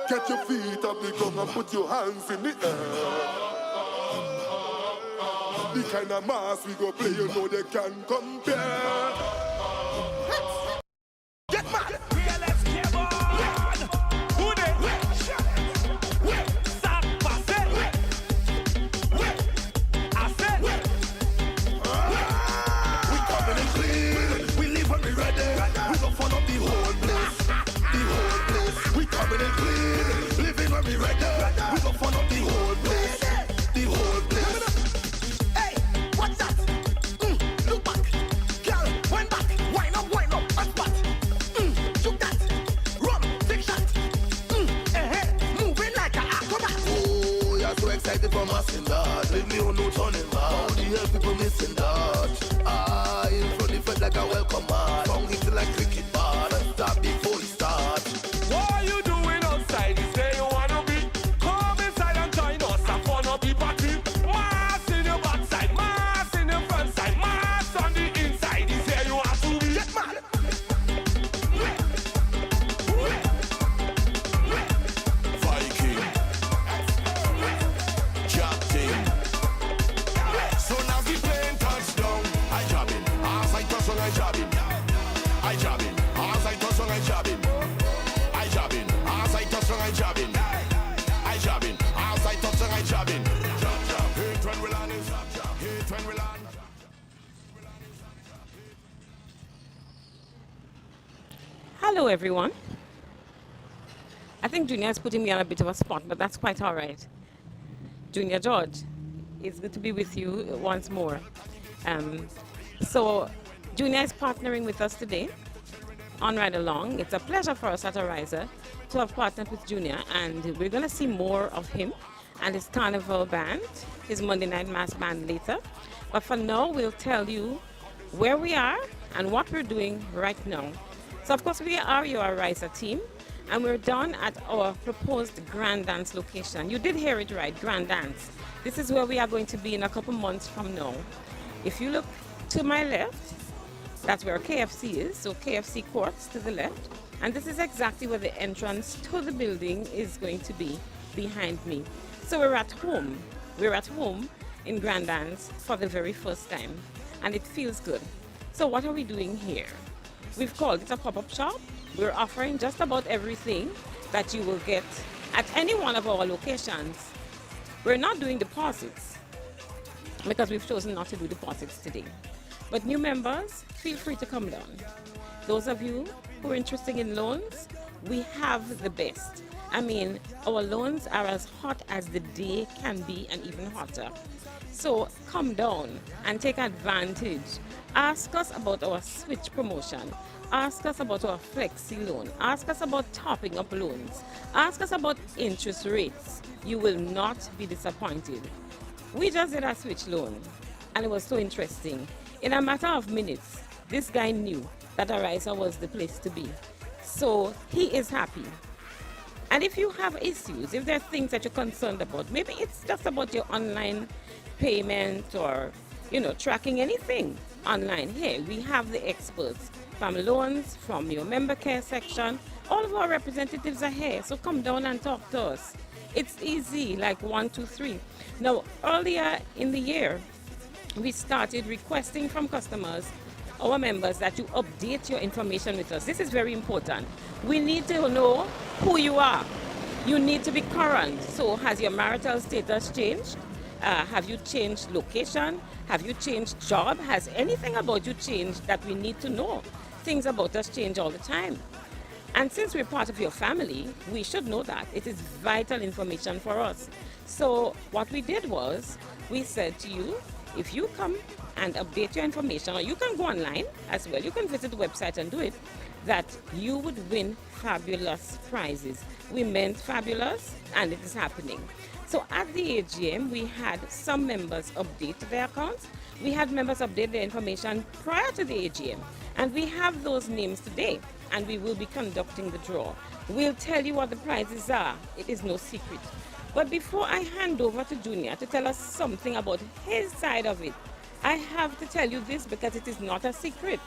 Get your feet up the ground and put your hands in the air. The kind of mass we go play, you know they can compare. Get mad! Let's get on! Who they? Stop, pass it! I said! We coming in clean, we leave when we ready. We go fun up the whole place, the whole place. We coming in clean, living when we ready. We go fun up the whole place, the whole place. Hey, what's that? Look back. Girl, wind back. Wind up, hot spot. Shoot that. Run, big shot. Moving like an acrobat. Oh, you're so excited for massing that. Leave me on no turning back. How the hell people missing that? Ah, in front of it like a welcome mat. Song hit like cricket bat. And stop before it starts. What are you doing outside? Is where you wanna be? Come inside and join us. Have fun up the party. Mass in your backside, mass in your front side, mass on the inside. Is where you have to be. Get mad! Viking, Captain. So now we playing touchdown. I jabbing, as I touch on I jabbing. I jabbing, as I touch on I jabbing. I jabbing, as I touch on I jabbing. I jabbing, as I touch on I jabbing. Jab jab, hit when we land is jab jab, hit when we land. Hello everyone. I think Junior is putting me on a bit of a spot, but that's quite all right. Junior George, it's good to be with you once more. So Junior is partnering with us today on Ride Along. It's a pleasure for us at Ariza to have partnered with Junior, and we're going to see more of him and his carnival band, his Monday Night Mass band later. But for now, we'll tell you where we are and what we're doing right now. So of course we are your Ariza team, and we're down at our proposed Grand Dance location. You did hear it right, Grand Dance. This is where we are going to be in a couple months from now. If you look to my left, that's where KFC is, so KFC Courts to the left. And this is exactly where the entrance to the building is going to be, behind me. So we're at home. We're at home in Grand Dance for the very first time, and it feels good. So what are we doing here? We've called it a pop-up shop. We're offering just about everything that you will get at any one of our locations. We're not doing deposits because we've chosen not to do deposits today. But new members, feel free to come down. Those of you who are interested in loans, we have the best. I mean, our loans are as hot as the day can be and even hotter. So come down and take advantage. Ask us about our switch promotion. Ask us about our flexi loan. Ask us about topping up loans. Ask us about interest rates. You will not be disappointed. We just did a switch loan, and it was so interesting. In a matter of minutes, this guy knew that Ariza was the place to be. So he is happy. And if you have issues, if there are things that you're concerned about, maybe it's just about your online payment or, tracking anything online. Here, we have the experts from loans, from your member care section. All of our representatives are here, so come down and talk to us. It's easy, like 1, 2, 3. Now, earlier in the year, we started requesting from customers, our members, that you update your information with us. This is very important. We need to know who you are. You need to be current. So has your marital status changed? Have you changed location? Have you changed job? Has anything about you changed that we need to know? Things about us change all the time. And since we're part of your family, we should know that. It is vital information for us. So what we did was, we said to you, if you come and update your information, or you can go online as well, you can visit the website and do it, that you would win fabulous prizes. We meant fabulous, and it is happening. So at the AGM, we had some members update their accounts. We had members update their information prior to the AGM, and we have those names today, and we will be conducting the draw. We'll tell you what the prizes are. It is no secret. But before I hand over to Junior to tell us something about his side of it, I have to tell you this because it is not a secret.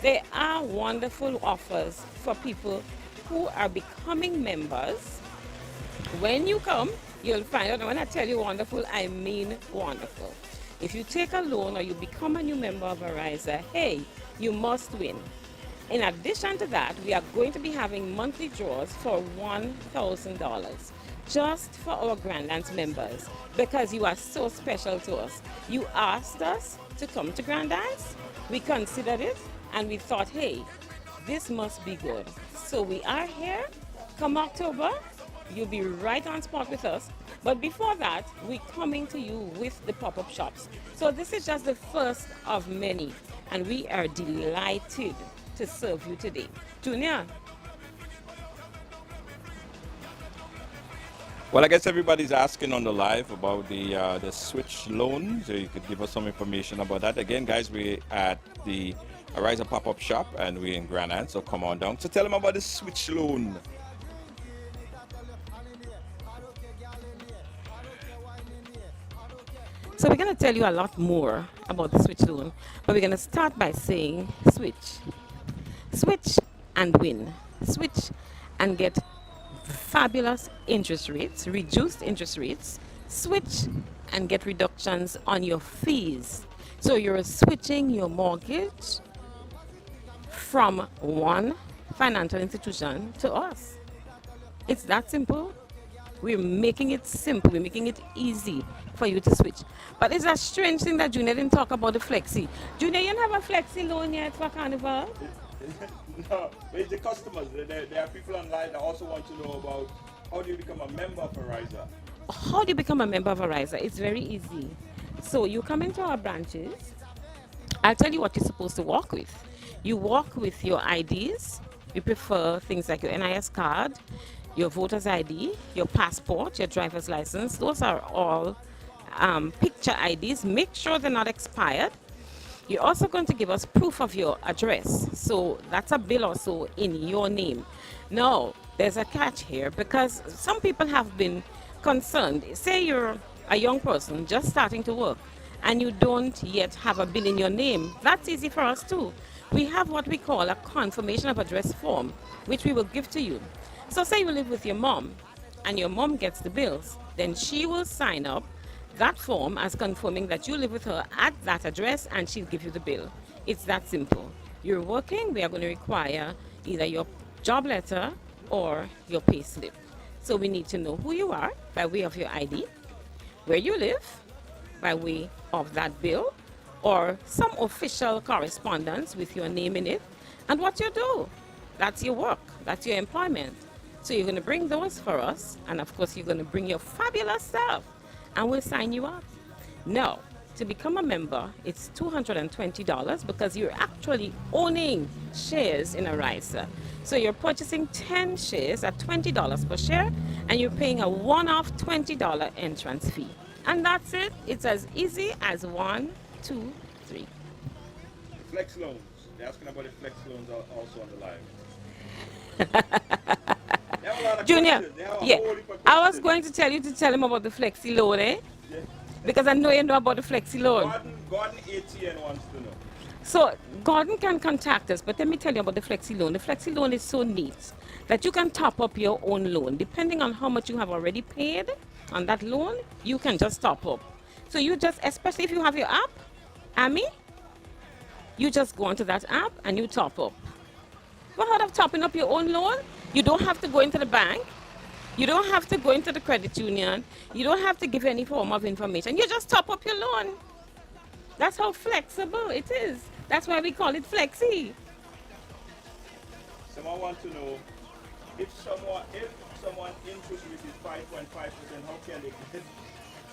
There are wonderful offers for people who are becoming members When you come, you'll find out. And when I tell you wonderful, I mean wonderful. If you take a loan or you become a new member of Ariza, hey, you must win. In addition to that, we are going to be having monthly draws for $1,000 just for our Grand Dance members because you are so special to us. You asked us to come to Grand Dance, we considered it, and we thought, hey, this must be good. So we are here. Come October, you'll be right on spot with us. But before that, we're coming to you with the pop-up shops. So this is just the first of many, and we are delighted to serve you today. Junior. Well, I guess everybody's asking on the live about the switch loan, so you could give us some information about that. Again, guys, we're at the Ariza pop-up shop, and we're in Grand Anse, so come on down. So tell them about the switch loan. So we're going to tell you a lot more about the switch loan, but we're going to start by saying switch. Switch and win. Switch and get fabulous interest rates, reduced interest rates. Switch and get reductions on your fees. So you're switching your mortgage from one financial institution to us. It's that simple. We're making it simple. We're making it easy for you to switch. But it's a strange thing that Junior didn't talk about the flexi. Junior, you don't have a flexi loan yet for Carnival? No, it's the customers. There are people online that also want to know about how do you become a member of Ariza. How do you become a member of Ariza? It's very easy. So you come into our branches. I'll tell you what you're supposed to walk with. You walk with your IDs. We prefer things like your NIS card, your voter's ID, your passport, your driver's license. Those are all picture IDs. Make sure they're not expired. You're also going to give us proof of your address. So that's a bill also in your name. Now, there's a catch here because some people have been concerned. Say you're a young person just starting to work and you don't yet have a bill in your name. That's easy for us too. We have what we call a confirmation of address form, which we will give to you. So say you live with your mom and your mom gets the bills, then she will sign up that form as confirming that you live with her at that address and she'll give you the bill. It's that simple. You're working, we are going to require either your job letter or your pay slip. So we need to know who you are by way of your ID, where you live by way of that bill, or some official correspondence with your name in it, and what you do. That's your work, that's your employment. So you're going to bring those for us, and of course you're going to bring your fabulous self, and we'll sign you up. Now, to become a member, it's $220 because you're actually owning shares in Ariza. So you're purchasing 10 shares at $20 per share, and you're paying a one-off $20 entrance fee. And that's it. It's as easy as 1, 2, 3. Flex loans. They're asking about the flex loans also on the live. Junior, yeah, I was going to tell you to tell him about the flexi loan, eh? Yeah. Because I know you know about the flexi loan. Gordon ATN wants to know. So Gordon can contact us, but let me tell you about the flexi loan. The flexi loan is so neat that you can top up your own loan. Depending on how much you have already paid on that loan, you can just top up. So you just, especially if you have your app, Amy, you just go onto that app and you top up. Ever heard of topping up your own loan? You don't have to go into the bank. You don't have to go into the credit union. You don't have to give any form of information. You just top up your loan. That's how flexible it is. That's why we call it flexi. Someone wants to know if someone interest rate is 5.5%, how can they get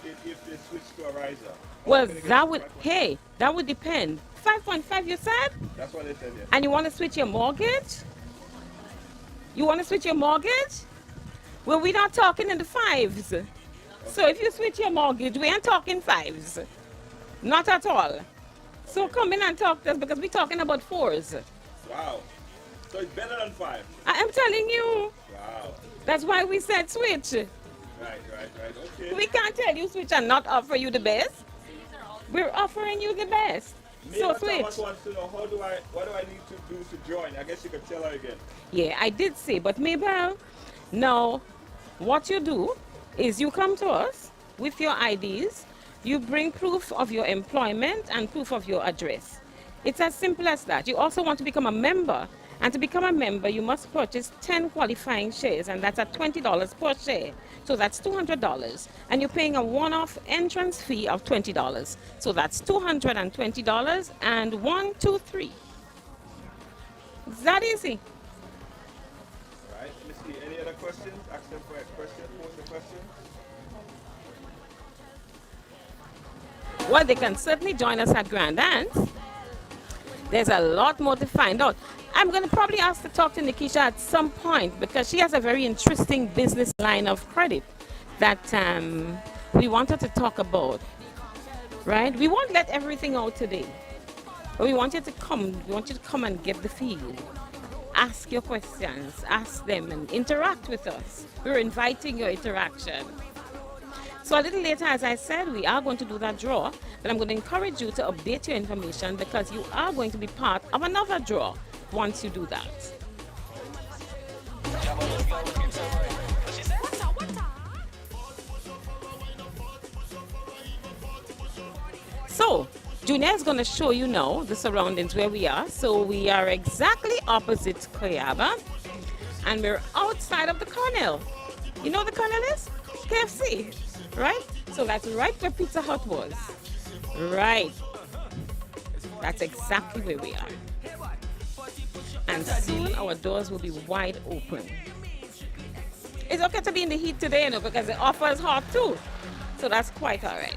it if they switch to Ariza? Well, that would depend. 5.5 you said? That's what they said, yes. And you want to switch your mortgage? You want to switch your mortgage? Well, we're not talking in the fives. Okay. So if you switch your mortgage, we ain't talking fives. Not at all. So come in and talk to us because we're talking about fours. Wow. So it's better than 5. I am telling you. Wow. That's why we said switch. Right. Okay. We can't tell you switch and not offer you the best. We're offering you the best. So switch. Thomas wants to know what do I need to do to join? I guess you could tell her again. Yeah, I did say, but Mabel, no, What you do is you come to us with your IDs, you bring proof of your employment and proof of your address. It's as simple as that. You also want to become a member, and to become a member, you must purchase 10 qualifying shares, and that's at $20 per share. So that's $200, and you're paying a one-off entrance fee of $20. So that's $220, and 1, 2, 3. It's that easy. Right. Let me see. Any other questions? Ask them for a question. Pose a question. Well, they can certainly join us at Grand Anse. There's a lot more to find out. I'm going to probably ask to talk to Nikisha at some point because she has a very interesting business line of credit that we wanted to talk about, right? We won't let everything out today, but we want you to come. We want you to come and get the feel. Ask your questions, ask them, and interact with us. We're inviting your interaction. So a little later, as I said, we are going to do that draw, but I'm going to encourage you to update your information because you are going to be part of another draw once you do that. So, Junior is going to show you now the surroundings where we are. So we are exactly opposite Koyaba, and we're outside of the Cornell. You know what the Cornell is? KFC, right? So that's right where Pizza Hut was. Right. That's exactly where we are. And soon our doors will be wide open. It's okay to be in the heat today, you know, because the offer is hot too. So that's quite all right.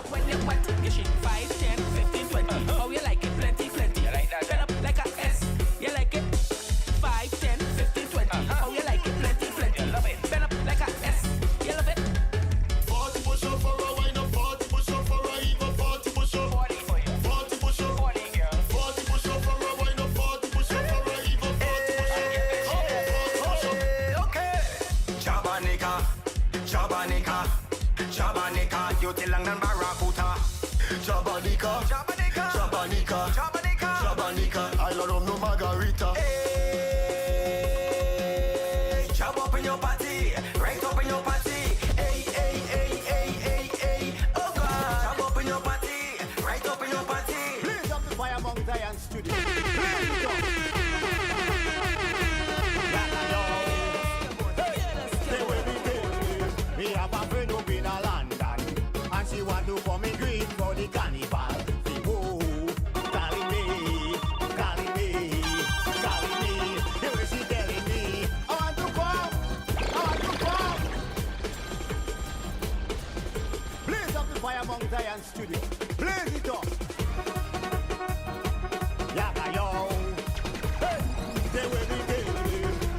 When you want it, you should 5, 10, 15, 20. Oh, you like it, plenty, plenty. You like that? Turn up like a S. You like it? 5, 10, 15, 20. Oh, you like it, plenty, plenty. You love it. Turn up like a S. You love it? 40 push up for a wine, 40 push up for a even 40 push up. 40 for you. 40 push up, 40, girl. 40 push up for a wine, 40 push up for a even 40 push up. Okay. Jabanika, Jabanika, Jabanika, you tell lang Barracuda. Jabanika, Jabanika, Jabanika, Jabanika, Jabanika, I love no margarita. Hey, jab up in your party, right up in your party. Hey, hey, hey, hey, hey, hey. Oh God, jab up in your party, right up in your party. Please amplify among Zion Studio. We have a friend up in London, and she want to come and greet for the carnival. Oh, calling me, calling me, calling me. Here is she telling me, I want to come, I want to come. Please amplify among Zion Studio. Blaze it up. Yaka yo. Hey, stay with me.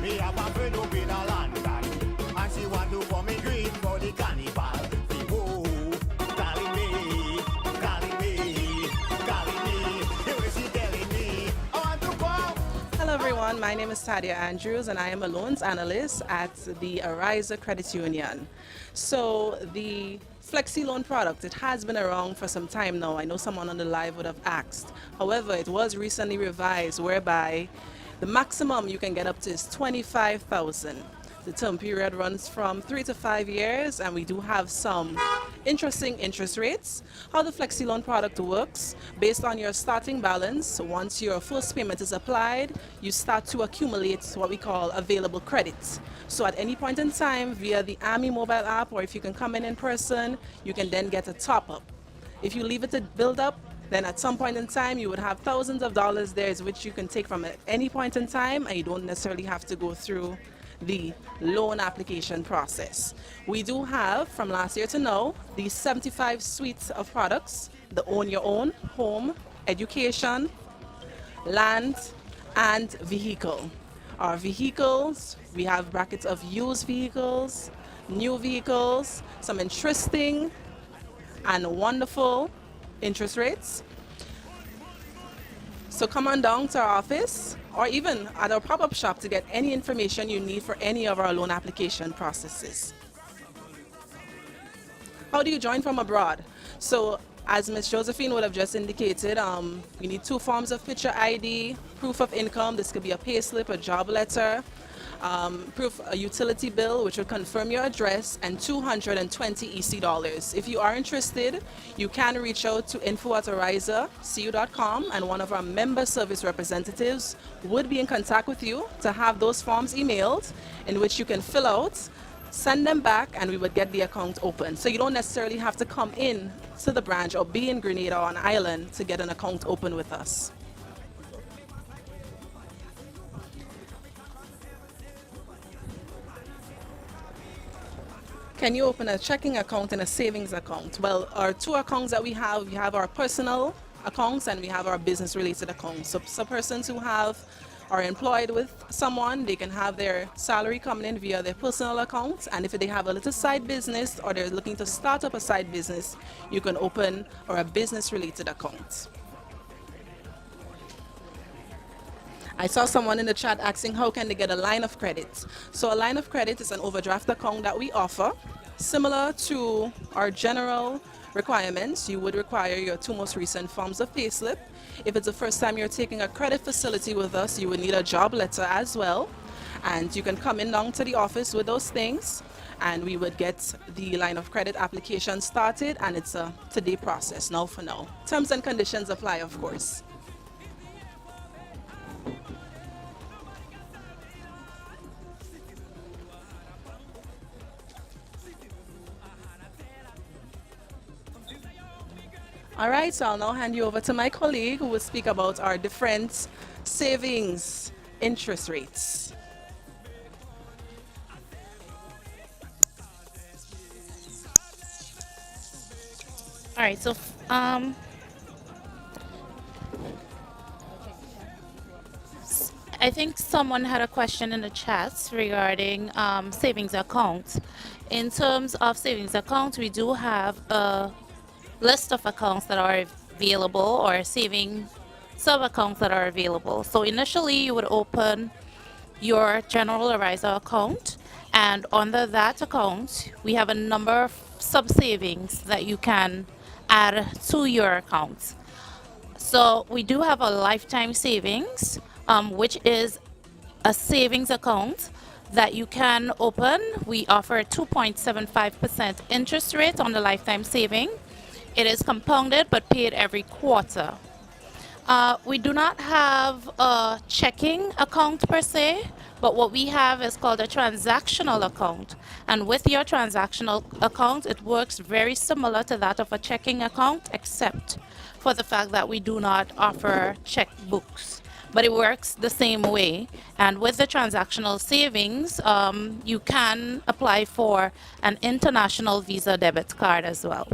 Me have a friend up in London, and she want to come and greet for the carnival. Oh, calling me, calling me, calling me. Here is she telling me, I want to come. Hello everyone, my name is Tadia Andrews and I am a loans analyst at the Ariza Credit Union. So the Flexi loan product, it has been around for some time now. I know someone on the live would have asked. However, it was recently revised whereby the maximum you can get up to is $25,000. The term period runs from 3 to 5 years, and we do have some interesting interest rates. How the Flexi loan product works, based on your starting balance, once your first payment is applied, you start to accumulate what we call available credits. So at any point in time, via the Army mobile app, or if you can come in person, you can then get a top-up. If you leave it to build up, then at some point in time, you would have thousands of dollars there, which you can take from at any point in time, and you don't necessarily have to go through the loan application process. We do have, from last year to now, the 75 suites of products, the Own Your Own, home, education, land, and vehicle. Our vehicles, we have brackets of used vehicles, new vehicles, some interesting and wonderful interest rates. So come on down to our office or even at our pop-up shop to get any information you need for any of our loan application processes. How do you join from abroad? So as Ms. Josephine would have just indicated, you need 2 forms of picture ID, proof of income. This could be a payslip, a job letter. proof a utility bill which would confirm your address, and 220 EC dollars. If you are interested, you can reach out to info@arizacu.com, and one of our member service representatives would be in contact with you to have those forms emailed in which you can fill out, send them back, and we would get the account open. So you don't necessarily have to come in to the branch or be in Grenada or on island to get an account open with us. Can you open a checking account and a savings account? Well, our two accounts that we have our personal accounts and we have our business related accounts. So some persons who are employed with someone, they can have their salary coming in via their personal accounts, and if they have a little side business or they're looking to start up a side business, you can open a business related account. I saw someone in the chat asking how can they get a line of credit. So a line of credit is an overdraft account that we offer. Similar to our general requirements, you would require your two most recent forms of payslip. If it's the first time you're taking a credit facility with us, you would need a job letter as well. And you can come in down to the office with those things, and we would get the line of credit application started, and it's a today process, now for now. Terms and conditions apply, of course. All right, so I'll now hand you over to my colleague who will speak about our different savings interest rates. All right, so I think someone had a question in the chat regarding savings accounts. In terms of savings accounts, we do have a list of accounts that are available, or saving sub accounts that are available. So initially you would open your general Ariza account, and under that account we have a number of sub savings that you can add to your account. So we do have a lifetime savings, which is a savings account that you can open. We offer a 2.75% interest rate on the lifetime saving. It is compounded but paid every quarter. We do not have a checking account per se, but what we have is called a transactional account. And with your transactional account, it works very similar to that of a checking account, except for the fact that we do not offer checkbooks. But it works the same way. And with the transactional savings, you can apply for an international Visa debit card as well.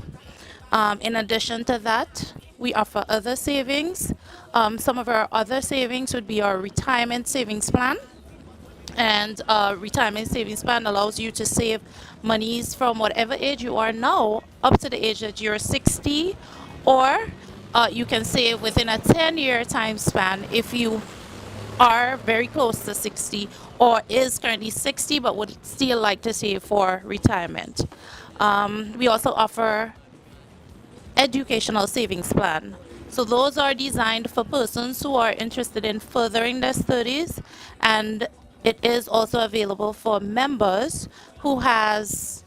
In addition to that, we offer other savings. Some of our other savings would be our retirement savings plan. And retirement savings plan allows you to save monies from whatever age you are now up to the age that you're 60, or you can save within a 10-year time span if you are very close to 60 or is currently 60 but would still like to save for retirement. We also offer educational savings plan. So those are designed for persons who are interested in furthering their studies, and it is also available for members who has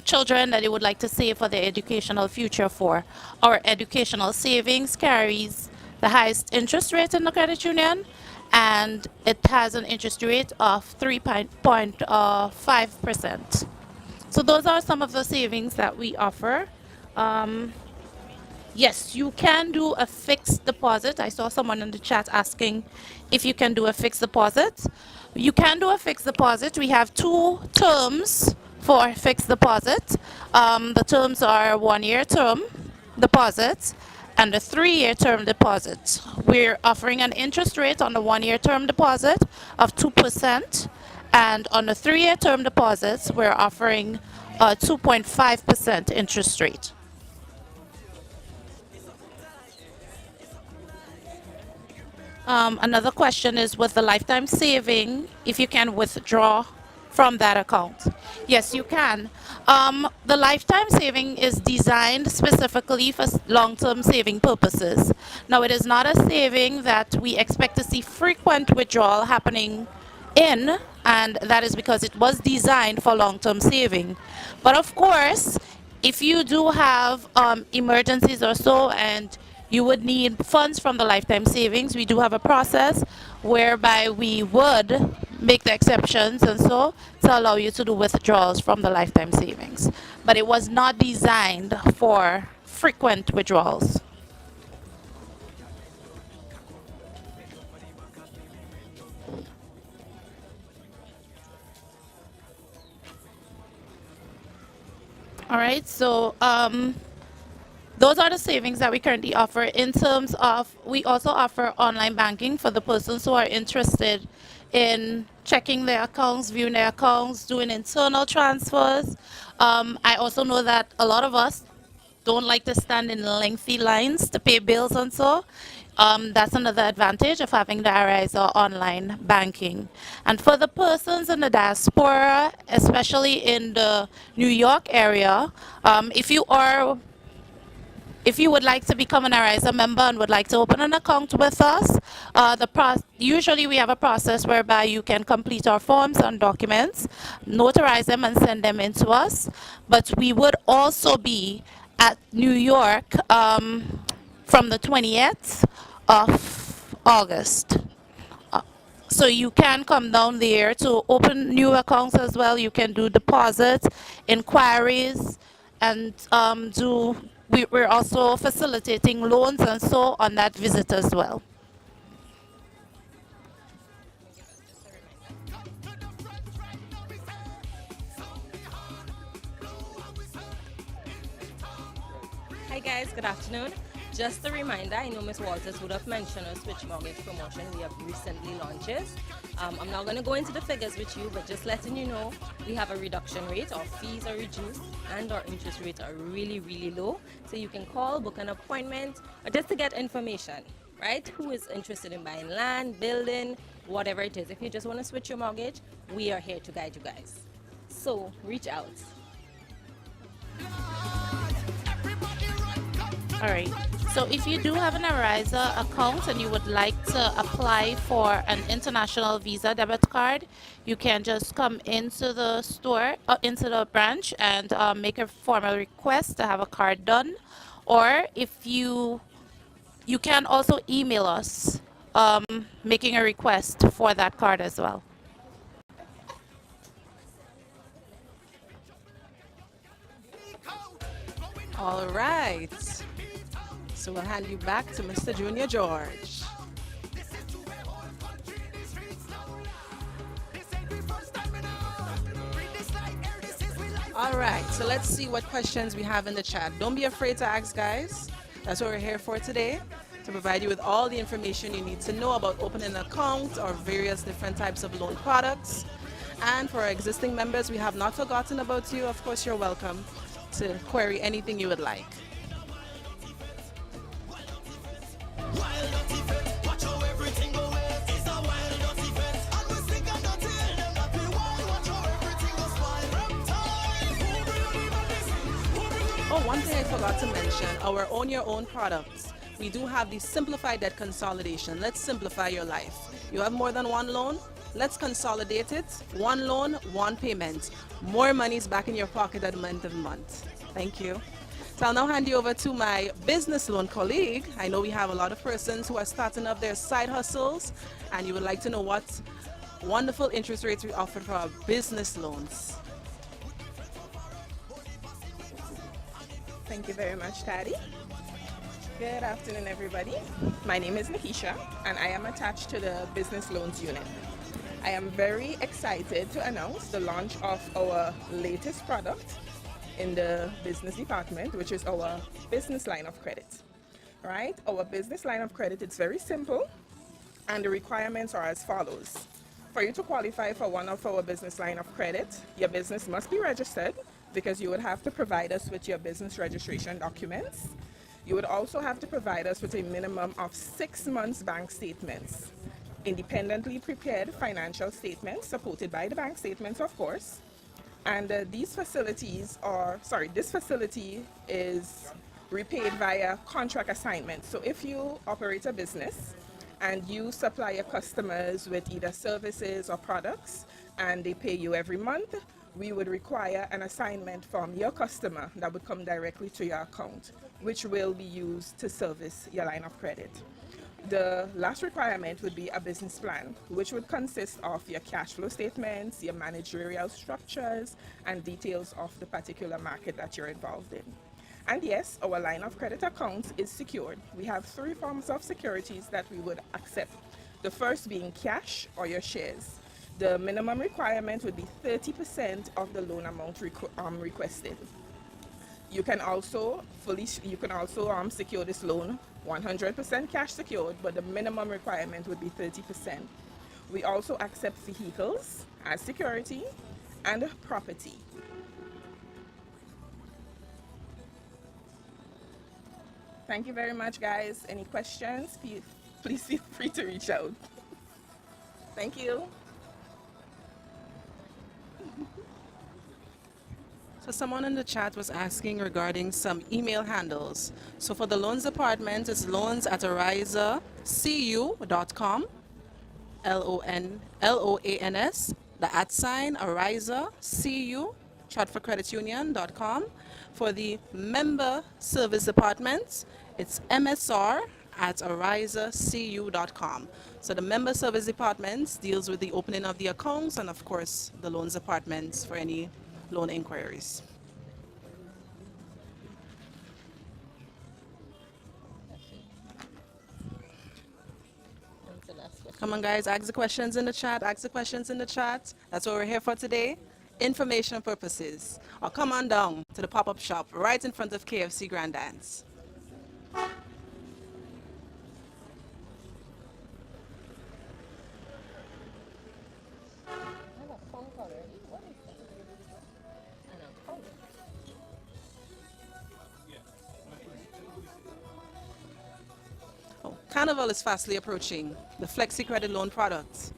children that they would like to save for their educational future for. Our educational savings carries the highest interest rate in the credit union, and it has an interest rate of 3.5%. So those are some of the savings that we offer. Yes, you can do a fixed deposit. I saw someone in the chat asking if you can do a fixed deposit. You can do a fixed deposit. We have two terms for fixed deposit. The terms are 1-year term deposit and a 3-year term deposit. We're offering an interest rate on the 1-year term deposit of 2%, and on the 3-year term deposits, we're offering a 2.5% interest rate. Another question is, with the lifetime saving, if you can withdraw from that account. Yes, you can. The lifetime saving is designed specifically for long-term saving purposes. Now, it is not a saving that we expect to see frequent withdrawal happening in, and that is because it was designed for long-term saving. But of course, if you do have emergencies or so and you would need funds from the lifetime savings, we do have a process whereby we would make the exceptions and so to allow you to do withdrawals from the lifetime savings. But it was not designed for frequent withdrawals. All right, so those are the savings that we currently offer. In terms of, we also offer online banking for the persons who are interested in checking their accounts, viewing their accounts, doing internal transfers. I also know that a lot of us don't like to stand in lengthy lines to pay bills and so. That's another advantage of having the Ariza online banking. And for the persons in the diaspora, especially in the New York area, if you are if you would like to become an Ariza member and would like to open an account with us, usually we have a process whereby you can complete our forms and documents, notarize them and send them in to us. But we would also be at New York from the 20th of August. So you can come down there to open new accounts as well. You can do deposits, inquiries, and we're also facilitating loans and so on that visit as well. Hi guys, good afternoon. Just a reminder, I know Ms. Walters would have mentioned a switch mortgage promotion we have recently launched. I'm not going to go into the figures with you, but just letting you know we have a reduction rate. Our fees are reduced and our interest rates are really, really low. So you can call, book an appointment, or just to get information, right? Who is interested in buying land, building, whatever it is. If you just want to switch your mortgage, we are here to guide you guys. So reach out. All right. So if you do have an Ariza account and you would like to apply for an international Visa debit card, you can just come into the store, into the branch, and make a formal request to have a card done. Or if you can also email us making a request for that card as well. All right. So we'll hand you back to Mr. Junior George. All right, so let's see what questions we have in the chat. Don't be afraid to ask, guys. That's what we're here for today, to provide you with all the information you need to know about opening an account or various different types of loan products. And for our existing members, we have not forgotten about you. Of course, you're welcome to query anything you would like. Oh, one thing I forgot to mention, our Own Your Own products. We do have the simplified debt consolidation. Let's simplify your life. You have more than one loan? Let's consolidate it. One loan, one payment. More money's back in your pocket at the end of the month. Thank you. So I'll now hand you over to my business loan colleague. I know we have a lot of persons who are starting up their side hustles, and you would like to know what wonderful interest rates we offer for our business loans. Thank you very much, Taddy. Good afternoon, everybody. My name is Nikisha, and I am attached to the Business Loans Unit. I am very excited to announce the launch of our latest product in the business department, which is our business line of credit. Right? Our business line of credit is very simple, and the requirements are as follows. For you to qualify for one of our business line of credit, your business must be registered, because you would have to provide us with your business registration documents. You would also have to provide us with a minimum of 6 months bank statements, independently prepared financial statements supported by the bank statements, of course. And this facility is repaid via contract assignment. So if you operate a business and you supply your customers with either services or products, and they pay you every month, we would require an assignment from your customer that would come directly to your account, which will be used to service your line of credit. The last requirement would be a business plan, which would consist of your cash flow statements, your managerial structures, and details of the particular market that you're involved in. And yes, our line of credit account is secured. We have 3 forms of securities that we would accept. The first being cash or your shares. The minimum requirement would be 30% of the loan amount requested. You can also secure this loan 100% cash secured, but the minimum requirement would be 30%. We also accept vehicles as security and property. Thank you very much, guys. Any questions? Please feel free to reach out. Thank you. So someone in the chat was asking regarding some email handles. So for the loans department, it's loans@arizacu.com, LOANS, the @ arizacu, shortforcreditunion.com. For the member service department, it's msr@arizacu.com. So the member service department deals with the opening of the accounts and of course the loans department for any loan inquiries. Come on, guys, ask the questions in the chat. Ask the questions in the chat. That's what we're here for today. Information purposes. Or come on down to the pop-up shop right in front of KFC Grand Dance. Carnival is fastly approaching. The Flexi Credit Loan product.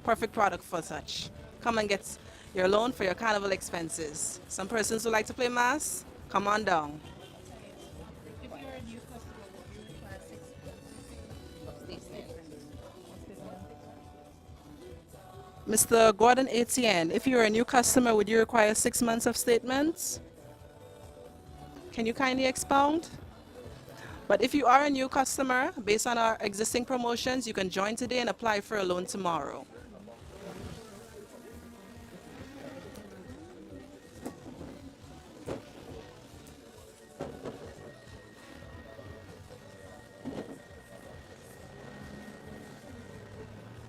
Perfect product for such. Come and get your loan for your carnival expenses. Some persons who like to play mass, come on down. If you're a new customer, would you require 6 months? Mr. Gordon ATN, if you're a new customer, would you require 6 months of statements? Can you kindly expound? But if you are a new customer, based on our existing promotions, you can join today and apply for a loan tomorrow.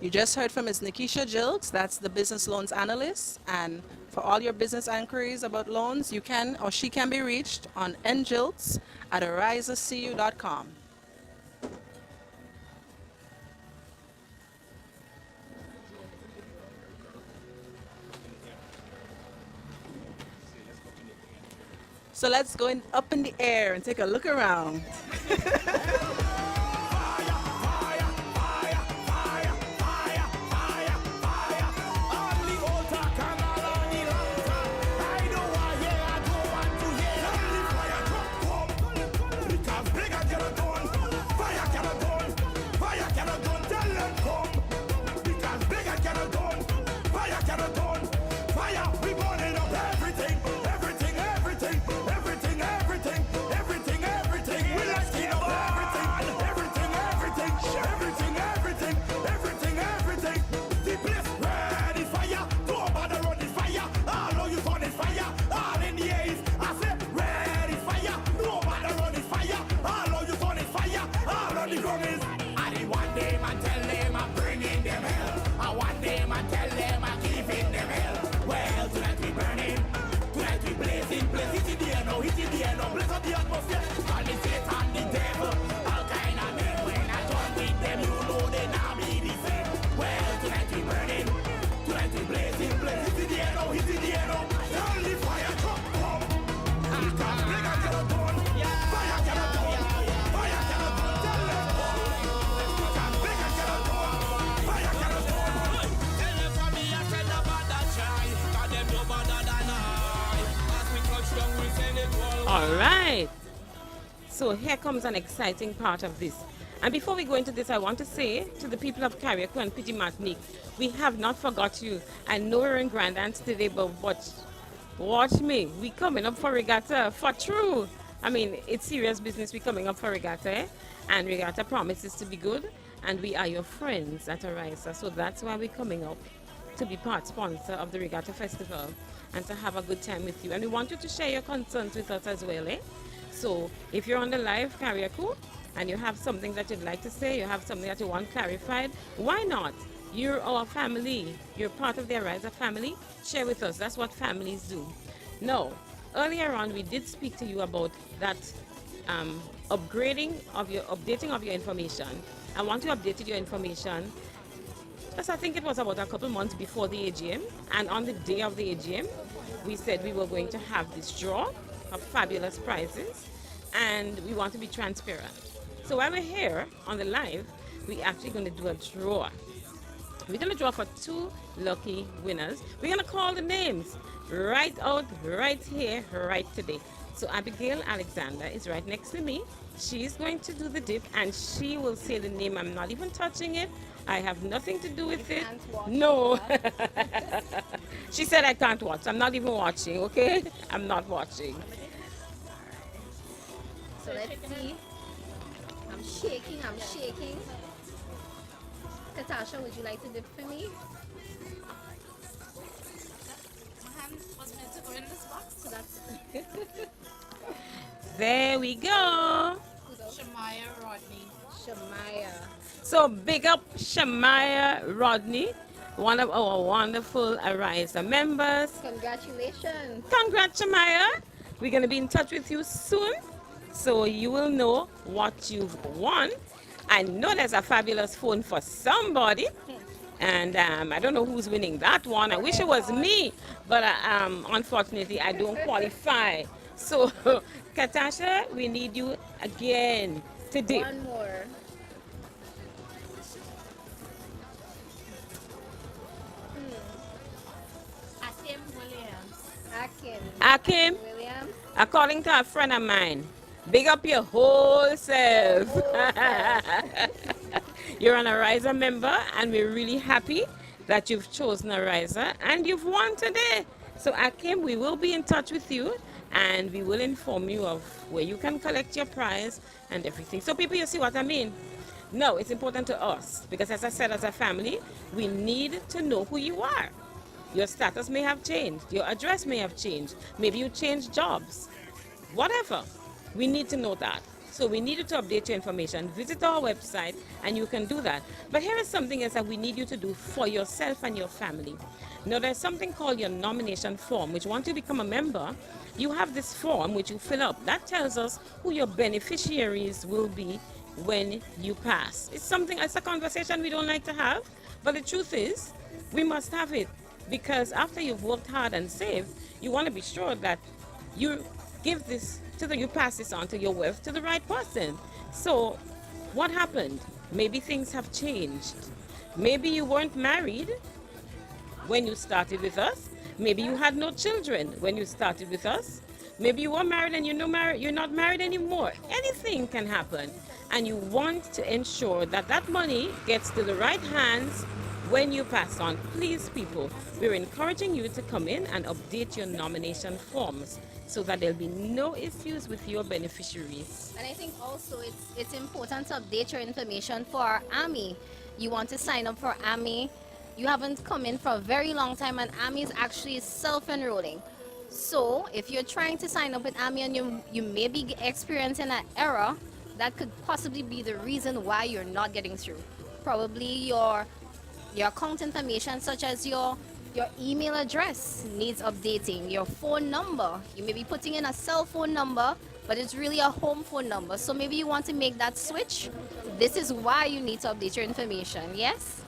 You just heard from Ms. Nikisha Jilks, that's the business loans analyst, and for all your business inquiries about loans, you can or she can be reached on njilks@arizacu.com. So let's go up in the air and take a look around. All right. So here comes an exciting part of this. And before we go into this, I want to say to the people of Carriacou and Petit Martinique, we have not forgot you. I know we're in Grand Anse today, but watch me. We coming up for regatta, for true. I mean, it's serious business. We coming up for regatta, eh? And regatta promises to be good. And we are your friends at Ariza. So that's why we're coming up to be part sponsor of the Regatta Festival and to have a good time with you. And we want you to share your concerns with us as well, eh? So if you're on the live Carriacou and you have something that you'd like to say, you have something that you want clarified, why not? You're our family. You're part of the Ariza family. Share with us. That's what families do. Now, earlier on, we did speak to you about that updating of your information. I want you updated your information. Yes, I think it was about a couple months before the AGM, and on the day of the AGM, we said we were going to have this draw of fabulous prizes, and we want to be transparent. So while we're here on the live, we're actually going to do a draw. We're going to draw for 2 lucky winners. We're going to call the names right out, right here, right today. So Abigail Alexander is right next to me. She's going to do the dip, and she will say the name. I'm not even touching it. I have nothing to do with it. No. She said I can't watch. I'm not even watching, okay? I'm not watching. So let's see. I'm shaking. Katasha, would you like to dip for me? My hand was meant to go in this box. So that's There we go. Shamaya Rodney. Shamaya. So big up Shamaya Rodney, one of our wonderful Ariza members. Congratulations. Congrats, Shamaya. We're going to be in touch with you soon, so you will know what you've won. I know there's a fabulous phone for somebody, and I don't know who's winning that one. I wish it was me, but unfortunately, I don't qualify. So, Katasha, we need you again today. One more. Akim Williams. Akim, Williams. according to a friend of mine, big up your whole self. You're an Ariza member, and we're really happy that you've chosen Ariza and you've won today. So Akim, we will be in touch with you, and we will inform you of where you can collect your prize and everything. So people, you see what I mean? No, it's important to us because, as I said, as a family, we need to know who you are. Your status may have changed. Your address may have changed. Maybe you changed jobs. Whatever. We need to know that. So we need you to update your information. Visit our website and you can do that. But here is something else that we need you to do for yourself and your family. Now, there's something called your nomination form, which once you become a member, you have this form which you fill up. That tells us who your beneficiaries will be when you pass. It's a conversation we don't like to have, but the truth is, we must have it, because after you've worked hard and saved, you want to be sure that you give this you pass this on to your wealth to the right person. So what happened? Maybe things have changed. Maybe you weren't married when you started with us. Maybe you had no children when you started with us. Maybe you were married and you're not married anymore. Anything can happen. And you want to ensure that that money gets to the right hands when you pass on. Please, people, we're encouraging you to come in and update your nomination forms so that there'll be no issues with your beneficiaries. And I think also it's important to update your information for AMI. You want to sign up for AMI. You haven't come in for a very long time, and AMI is actually self-enrolling. So if you're trying to sign up with AMI and you may be experiencing an error, that could possibly be the reason why you're not getting through. Probably your account information, such as your email address, needs updating. Your phone number, you may be putting in a cell phone number, but it's really a home phone number. So maybe you want to make that switch. This is why you need to update your information. Yes?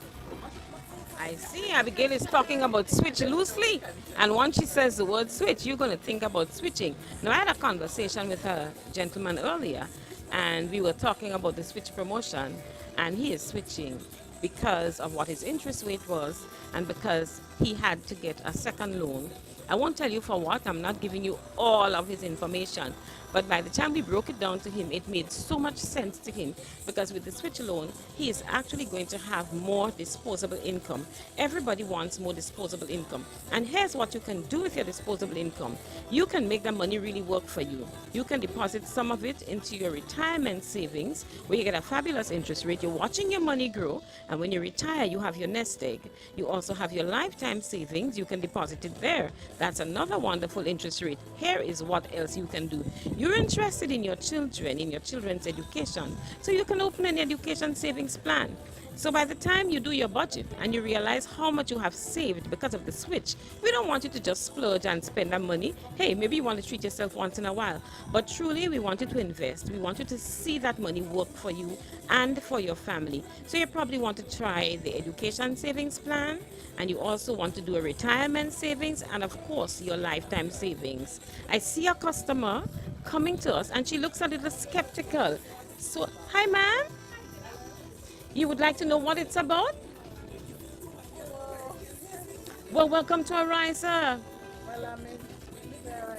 I see Abigail is talking about switch loosely, and once she says the word switch, you're going to think about switching. Now, I had a conversation with a gentleman earlier, and we were talking about the switch promotion, and he is switching because of what his interest rate was and because he had to get a second loan. I won't tell you for what. I'm not giving you all of his information, But by the time we broke it down to him, it made so much sense to him because with the switch loan, he is actually going to have more disposable income. Everybody wants more disposable income. And here's what you can do with your disposable income. You can make the money really work for you. You can deposit some of it into your retirement savings where you get a fabulous interest rate. You're watching your money grow, and when you retire, you have your nest egg. You also have your lifetime savings. You can deposit it there. That's another wonderful interest rate. Here is what else you can do. You're interested in your children, in your children's education, so you can open an education savings plan. So by the time you do your budget and you realize how much you have saved because of the switch, we don't want you to just splurge and spend that money. Hey, maybe you want to treat yourself once in a while, but truly we want you to invest. We want you to see that money work for you and for your family. So you probably want to try the education savings plan, and you also want to do a retirement savings, and of course your lifetime savings. I see a customer coming to us and she looks a little skeptical. So, hi ma'am. You would like to know what it's about? Well, welcome to Ariza.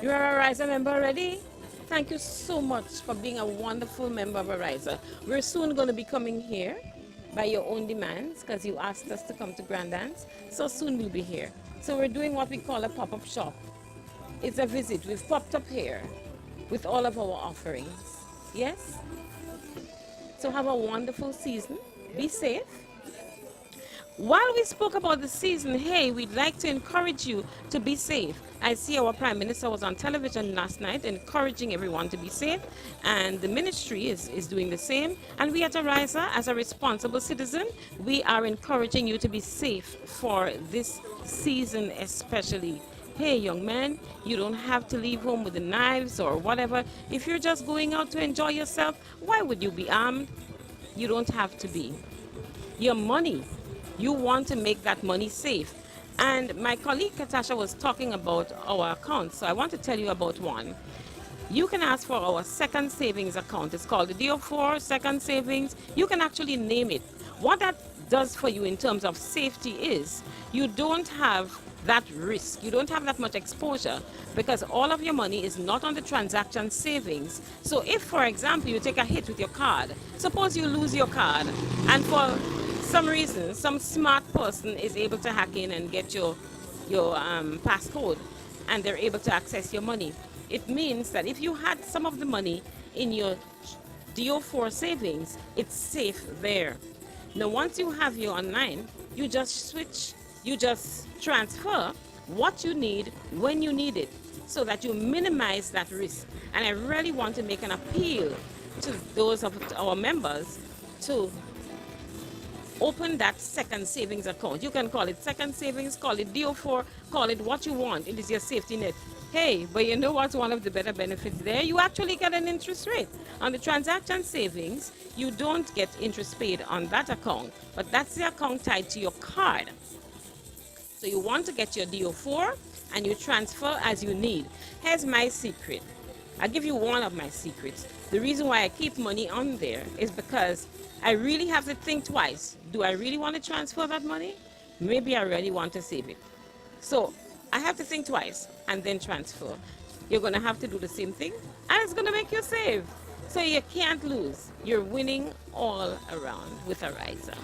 You're a Ariza member already? Thank you so much for being a wonderful member of Ariza. We're soon going to be coming here by your own demands because you asked us to come to Grand Anse. So soon we'll be here. So we're doing what we call a pop-up shop. It's a visit. We've popped up here with all of our offerings. Yes? So have a wonderful season. Be safe. While we spoke about the season, hey, we'd like to encourage you to be safe. I see our Prime Minister was on television last night encouraging everyone to be safe, and the ministry is doing the same. And we at Ariza, as a responsible citizen, we are encouraging you to be safe for this season especially. Hey, young man, you don't have to leave home with the knives or whatever. If you're just going out to enjoy yourself, why would you be armed? You don't have to be. Your money, you want to make that money safe. And my colleague Katasha was talking about our accounts, so I want to tell you about one. You can ask for our second savings account. It's called the DO4 Second Savings. You can actually name it. What that does for you in terms of safety is you don't have that risk. You don't have that much exposure because all of your money is not on the transaction savings. So if, for example, you take a hit with your card, suppose you lose your card and for some reason, some smart person is able to hack in and get your passcode and they're able to access your money. It means that if you had some of the money in your DO4 savings, it's safe there. Now, once you have your online, you just switch, you just transfer what you need when you need it so that you minimize that risk. And I really want to make an appeal to those of our members to open that second savings account. You can call it second savings, call it DO4, call it what you want. It is your safety net. Hey, but you know what's one of the better benefits there? You actually get an interest rate. On the transaction savings, you don't get interest paid on that account, but that's the account tied to your card. So you want to get your DO4 and you transfer as you need. Here's my secret. I'll give you one of my secrets. The reason why I keep money on there is because I really have to think twice. Do I really want to transfer that money? Maybe I really want to save it. So I have to think twice and then transfer. You're going to have to do the same thing and it's going to make you save. So you can't lose. You're winning all around with Ariza.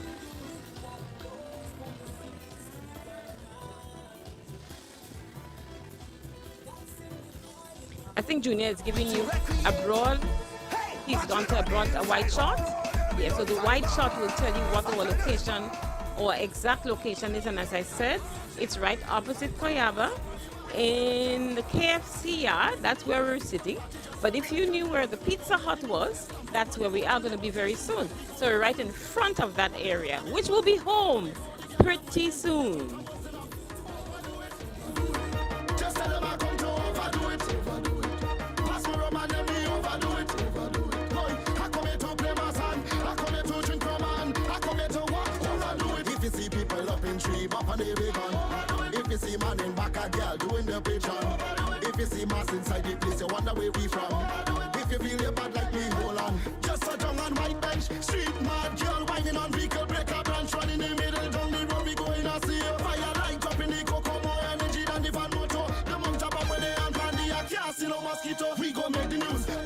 I think Junior is giving you abroad. He's gone to abroad a white shot. Yeah, so the white shot will tell you what our location, our exact location is. And as I said, it's right opposite Koyaba in the KFC yard. That's where we're sitting. But if you knew where the Pizza Hut was, that's where we are going to be very soon. So we're right in front of that area, which will be home pretty soon. Just tell them I come to overdo it. Pass me rum and let me overdo it. Boy, I come here to play my song. I come here to drink rum and I come here to walk overdo it. If you see people up in tree, up on the wagon. If you see man in back a girl doing the pigeon. If you see mass inside the place, you wonder where we from. If you feel you bad like me, hold on. Just a down on white bench, street mad girl whining on vehicle, break a branch, run in the middle, down the road we going to see a fire light up in the cocoa, more energy than the van motor. The monk jump up with the hand, pandy, I can't see no mosquito. We go make the news.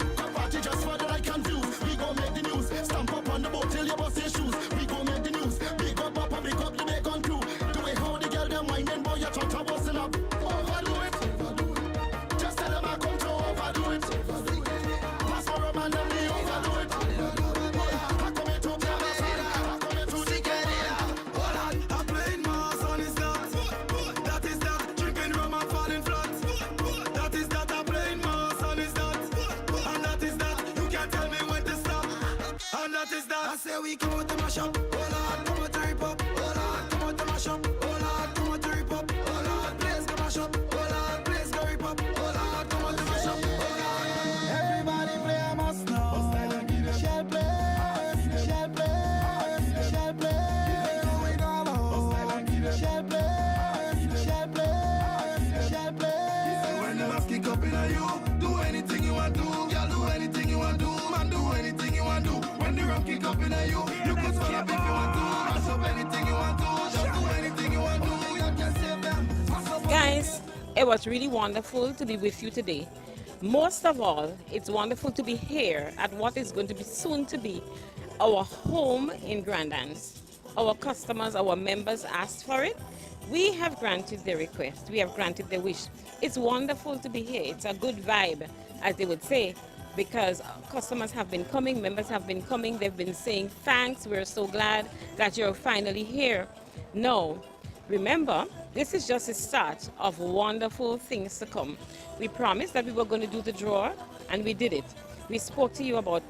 I say we come out to mash up. Oh Lord, come out to rip up. Oh Lord, come out to mash up. Oh Lord, come out to rip up. Oh Lord, please go mash up. Oh Lord, please go rip up. Oh Lord, come out to mash up. Oh Lord. Everybody play a must know. Shall play, shall play, shall play. Going all out. Shall play, shall play, shall play. When the love kick up in you, do anything you want to. Y'all do anything you want to. Man, do anything you want to. When the rock kick up in you, you can swallow up if you want to. Mash up anything you want to. Just do anything you want to. You can save them. Guys, it was really wonderful to be with you today. Most of all, it's wonderful to be here at what is going to be soon to be our home in Grand Anse. Our customers, our members asked for it. We have granted their request. We have granted their wish. It's wonderful to be here. It's a good vibe, as they would say, because customers have been coming, members have been coming. They've been saying thanks. We're so glad that you're finally here. No, remember, this is just the start of wonderful things to come. We promised that we were going to do the draw, and we did it. We spoke to you about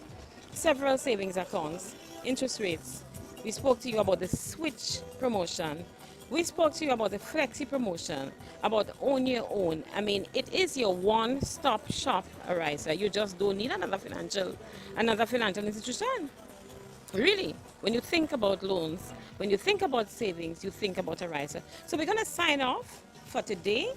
several savings accounts, interest rates. We spoke to you about the switch promotion. We spoke to you about the flexi promotion, about own your own. I mean, it is your one-stop shop, Ariza. You just don't need another financial institution. Really, when you think about loans, when you think about savings, you think about Ariza. So we're going to sign off for today.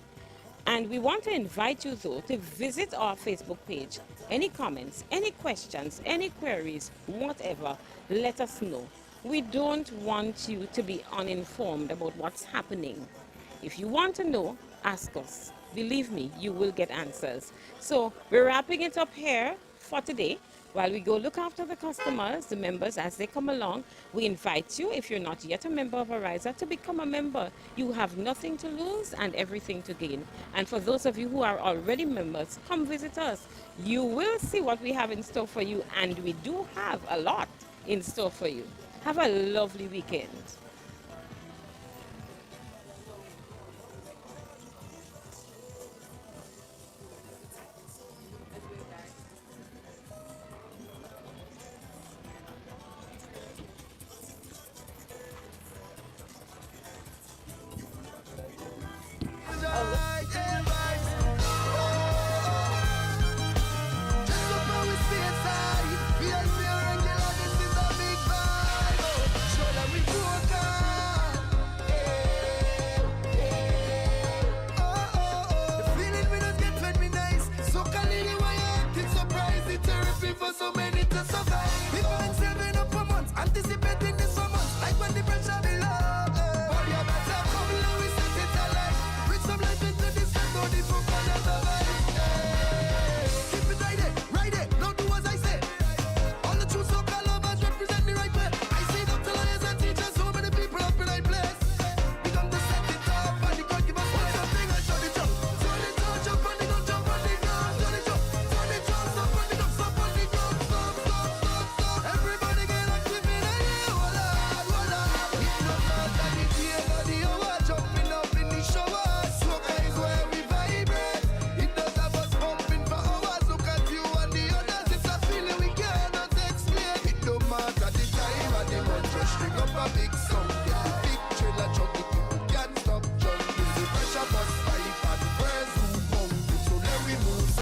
And we want to invite you, though, to visit our Facebook page. Any comments, any questions, any queries, whatever, let us know. We don't want you to be uninformed about what's happening. If you want to know, ask us. Believe me, you will get answers. So we're wrapping it up here for today. While we go look after the customers, the members, as they come along, we invite you, if you're not yet a member of Ariza, to become a member. You have nothing to lose and everything to gain. And for those of you who are already members, come visit us. You will see what we have in store for you, and we do have a lot in store for you. Have a lovely weekend. So many to survive. People been saving up for months, anticipating this for months, like when the pressure be low. But you better bubble and we set it alive. Bring some life into this, no need for fun and survive. Keep it right there, don't do as I say. All the true so-called lovers represent the right way. I see Dr. Lawyers and teachers, so many people up in right place. We come to set it up, and the God give us one something and show the jump. So the jump, and the gun jump, and the gun, so the jump, stop, and the gun, stop, and the gun. Everybody get active in a year, voila. It's not hard that it's here, now the hour jumping up in the shower. Soca is where we vibrate. It does have us pumping for hours. Look at you and the others, it's a feeling we cannot explain. It don't matter the time and the month, just string up a big song.